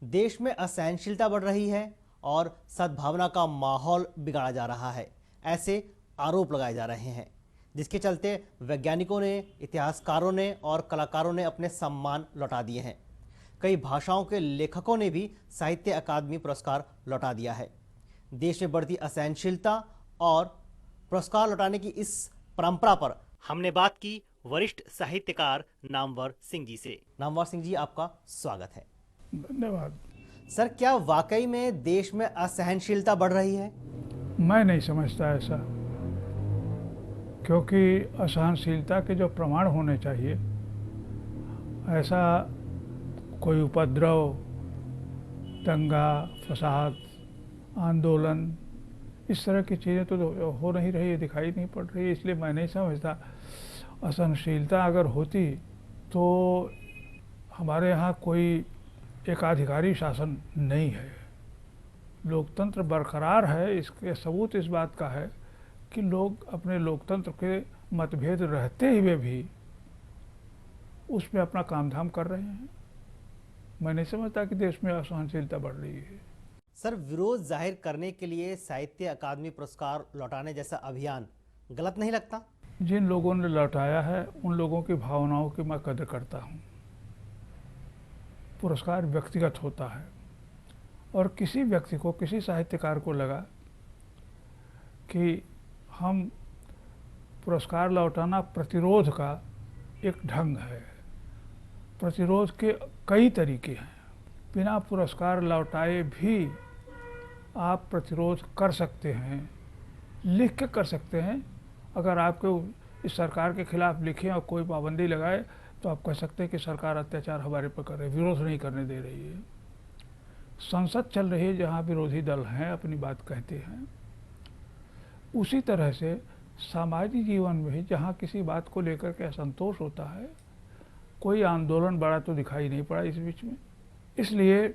देश में असहनशीलता बढ़ रही है और सद्भावना का माहौल बिगाड़ा जा रहा है, ऐसे आरोप लगाए जा रहे हैं, जिसके चलते वैज्ञानिकों ने, इतिहासकारों ने और कलाकारों ने अपने सम्मान लौटा दिए हैं। कई भाषाओं के लेखकों ने भी साहित्य अकादमी पुरस्कार लौटा दिया है। देश में बढ़ती असहनशीलता और पुरस्कार लौटाने की इस परंपरा पर हमने बात की वरिष्ठ साहित्यकार नामवर सिंह जी से। नामवर सिंह जी, आपका स्वागत है। धन्यवाद। सर, क्या वाकई में देश में असहनशीलता बढ़ रही है? मैं नहीं समझता ऐसा, क्योंकि असहनशीलता के जो प्रमाण होने चाहिए, ऐसा कोई उपद्रव, दंगा, फसाद, आंदोलन, इस तरह की चीज़ें तो हो नहीं रही है, दिखाई नहीं पड़ रही है। इसलिए मैं नहीं समझता। असहनशीलता अगर होती तो हमारे यहाँ कोई एकाधिकारी शासन नहीं है, लोकतंत्र बरकरार है। इसके सबूत इस बात का है कि लोग अपने लोकतंत्र के मतभेद रहते हुए भी उसमें अपना काम धाम कर रहे हैं। मैं नहीं समझता कि देश में असहनशीलता बढ़ रही है। सर, विरोध जाहिर करने के लिए साहित्य अकादमी पुरस्कार लौटाने जैसा अभियान गलत नहीं लगता? जिन लोगों ने लौटाया है उन लोगों की भावनाओं की मैं कदर करता हूँ। पुरस्कार व्यक्तिगत होता है और किसी व्यक्ति को, किसी साहित्यकार को लगा कि हम पुरस्कार लौटाना प्रतिरोध का एक ढंग है। प्रतिरोध के कई तरीके हैं। बिना पुरस्कार लौटाए भी आप प्रतिरोध कर सकते हैं, लिख के कर सकते हैं। अगर आपको इस सरकार के खिलाफ लिखें और कोई पाबंदी लगाए तो आप कह सकते हैं कि सरकार अत्याचार हमारे पर कर रही है, विरोध नहीं करने दे रही है। संसद चल रही है जहाँ विरोधी दल हैं, अपनी बात कहते हैं। उसी तरह से सामाजिक जीवन में जहाँ किसी बात को लेकर के असंतोष होता है, कोई आंदोलन बड़ा तो दिखाई नहीं पड़ा इस बीच में। इसलिए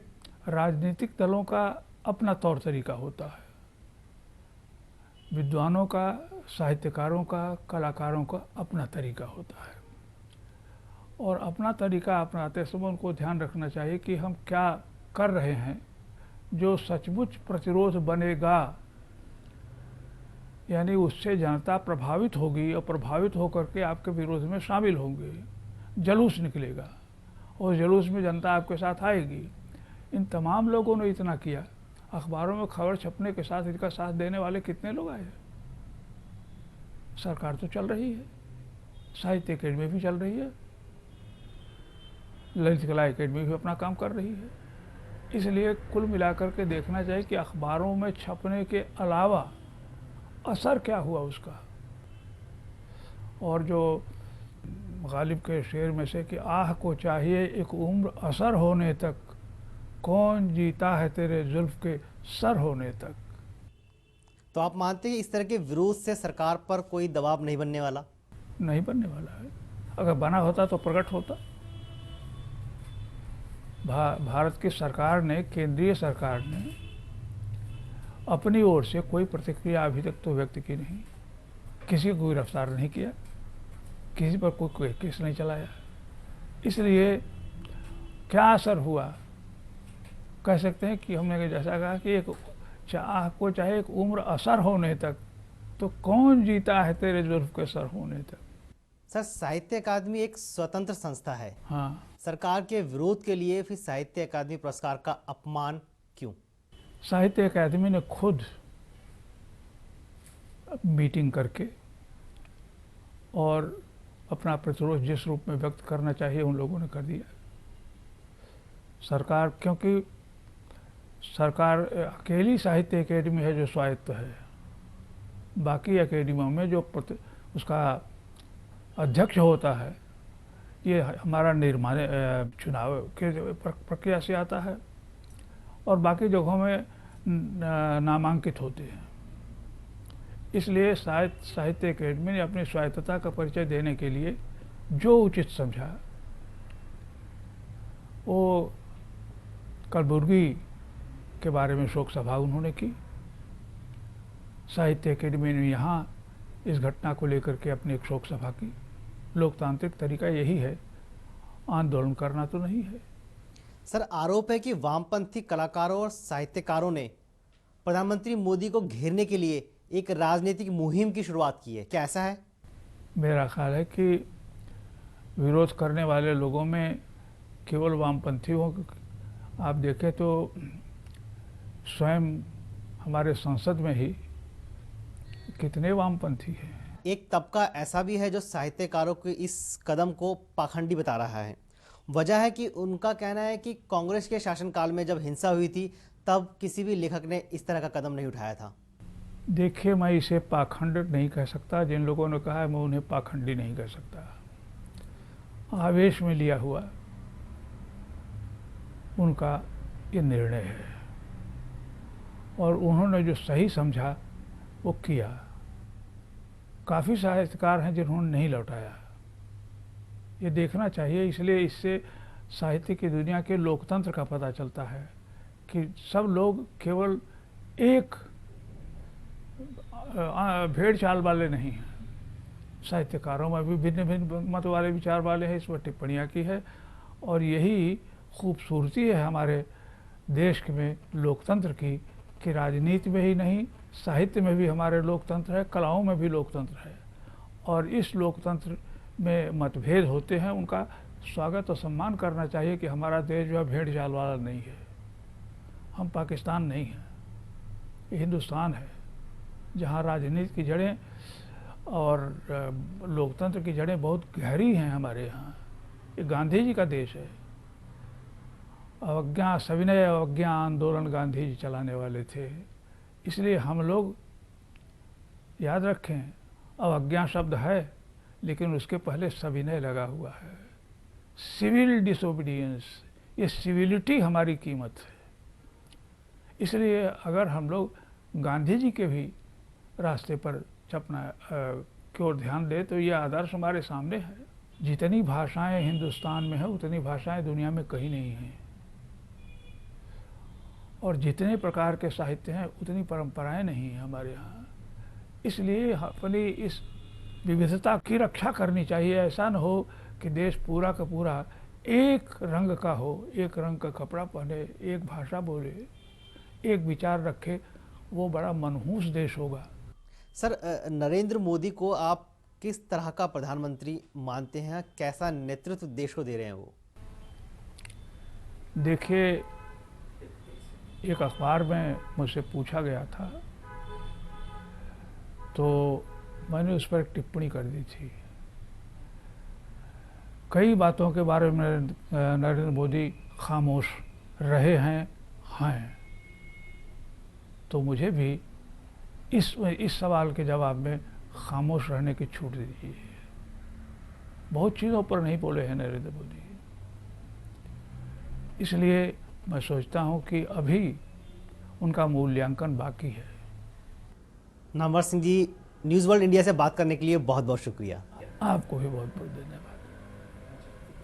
राजनीतिक दलों का अपना तौर तरीका होता है, विद्वानों का, साहित्यकारों का, कलाकारों का अपना तरीका होता है। और अपना तरीका अपनाते समय उनको ध्यान रखना चाहिए कि हम क्या कर रहे हैं जो सचमुच प्रतिरोध बनेगा, यानी उससे जनता प्रभावित होगी और प्रभावित होकर के आपके विरोध में शामिल होंगे। जलूस निकलेगा और जलूस में जनता आपके साथ आएगी। इन तमाम लोगों ने इतना किया। अखबारों में खबर छपने के साथ इनका साथ देने वाले कितने लोग आए? सरकार तो चल रही है, साहित्य अकेडमी भी चल रही है, ललित कला अकेडमी भी अपना काम कर रही है। इसलिए कुल मिलाकर के देखना चाहिए कि अखबारों में छपने के अलावा असर क्या हुआ उसका। और जो गालिब के शेर में से कि आह को चाहिए एक उम्र असर होने तक, कौन जीता है तेरे जुल्फ के सर होने तक। तो आप मानते हैं इस तरह के विरोध से सरकार पर कोई दबाव नहीं बनने वाला? नहीं बनने वाला है। अगर बना होता तो प्रकट होता। भारत की सरकार ने, केंद्रीय सरकार ने अपनी ओर से कोई प्रतिक्रिया अभी तक तो व्यक्त की नहीं, किसी को गिरफ्तार नहीं किया, किसी पर कोई केस नहीं चलाया। इसलिए क्या असर हुआ? कह सकते हैं कि हमने जैसा कहा कि एक आपको चाहे एक उम्र असर होने तक, तो कौन जीता है तेरे जुल्फ के सर होने तक। सर, साहित्य अकादमी एक स्वतंत्र संस्था है। हाँ, सरकार के विरोध के लिए फिर साहित्य अकादमी पुरस्कार का अपमान क्यों? साहित्य अकादमी ने खुद मीटिंग करके और अपना प्रतिरोध जिस रूप में व्यक्त करना चाहिए उन लोगों ने कर दिया। सरकार, क्योंकि सरकार अकेली साहित्य अकेडमी है जो स्वायत्त है। बाकी अकेडमियों में जो उसका अध्यक्ष होता है, ये हमारा निर्माण चुनाव के प्रक्रिया से आता है और बाकी जगहों में नामांकित होते हैं। इसलिए साहित्य अकेडमी ने अपनी स्वायत्तता का परिचय देने के लिए जो उचित समझा, वो कलबुर्गी के बारे में शोक सभा उन्होंने की। साहित्य अकेडमी ने यहाँ इस घटना को लेकर के अपनी एक शोक सभा की। लोकतांत्रिक तरीका यही है, आंदोलन करना तो नहीं है। सर, आरोप है कि वामपंथी कलाकारों और साहित्यकारों ने प्रधानमंत्री मोदी को घेरने के लिए एक राजनीतिक मुहिम की शुरुआत की है, क्या ऐसा है? मेरा ख्याल है कि विरोध करने वाले लोगों में केवल वामपंथी हो। आप देखें तो स्वयं हमारे संसद में ही कितने वामपंथी हैं। एक तबका ऐसा भी है जो साहित्यकारों के इस कदम को पाखंडी बता रहा है। वजह है कि उनका कहना है कि कांग्रेस के शासनकाल में जब हिंसा हुई थी तब किसी भी लेखक ने इस तरह का कदम नहीं उठाया था। देखिए, मैं इसे पाखंड नहीं कह सकता। जिन लोगों ने कहा है मैं उन्हें पाखंडी नहीं कह सकता। आवेश में लिया हुआ उनका ये निर्णय है और उन्होंने जो सही समझा वो किया। काफ़ी साहित्यकार हैं जिन्होंने नहीं लौटाया, ये देखना चाहिए। इसलिए इससे साहित्य की दुनिया के लोकतंत्र का पता चलता है कि सब लोग केवल एक भेड़ चाल वाले नहीं हैं। साहित्यकारों में भी भिन्न भिन्न मत वाले विचार वाले हैं। इस पर टिप्पणियाँ की है और यही खूबसूरती है हमारे देश में लोकतंत्र की कि राजनीति में ही नहीं, साहित्य में भी हमारे लोकतंत्र है, कलाओं में भी लोकतंत्र है। और इस लोकतंत्र में मतभेद होते हैं, उनका स्वागत और सम्मान करना चाहिए कि हमारा देश जो है भेड़ चाल वाला नहीं है। हम पाकिस्तान नहीं हैं, ये हिंदुस्तान है जहाँ राजनीति की जड़ें और लोकतंत्र की जड़ें बहुत गहरी हैं हमारे यहाँ। ये गांधी जी का देश है। अवज्ञा सविनय अवज्ञा आंदोलन गांधी जी चलाने वाले थे। इसलिए हम लोग याद रखें, अवज्ञा शब्द है लेकिन उसके पहले सविनय लगा हुआ है। सिविल डिसोबीडियंस, ये सिविलिटी हमारी कीमत है। इसलिए अगर हम लोग गांधी जी के भी रास्ते पर चपना की ओर ध्यान दें तो ये आदर्श हमारे सामने है। जितनी भाषाएं हिंदुस्तान में हैं उतनी भाषाएं दुनिया में कहीं नहीं हैं और जितने प्रकार के साहित्य हैं उतनी परंपराएं नहीं हैं हमारे यहाँ। इसलिए अपनी इस विविधता की रक्षा करनी चाहिए। ऐसा न हो कि देश पूरा का पूरा एक रंग का हो, एक रंग का कपड़ा पहने, एक भाषा बोले, एक विचार रखे, वो बड़ा मनहूस देश होगा। सर, नरेंद्र मोदी को आप किस तरह का प्रधानमंत्री मानते हैं? कैसा नेतृत्व देश को दे रहे हैं वो? देखिए, एक अखबार में मुझसे पूछा गया था तो मैंने उस पर एक टिप्पणी कर दी थी। कई बातों के बारे में नरेंद्र मोदी खामोश रहे हैं तो मुझे भी इस सवाल के जवाब में खामोश रहने की छूट दीजिए। बहुत चीज़ों पर नहीं बोले हैं नरेंद्र मोदी। इसलिए मैं सोचता हूं कि अभी उनका मूल्यांकन बाकी है। Namvar Singh ji, news world India से बात करने के लिए बहुत बहुत शुक्रिया। आपको भी बहुत बहुत धन्यवाद।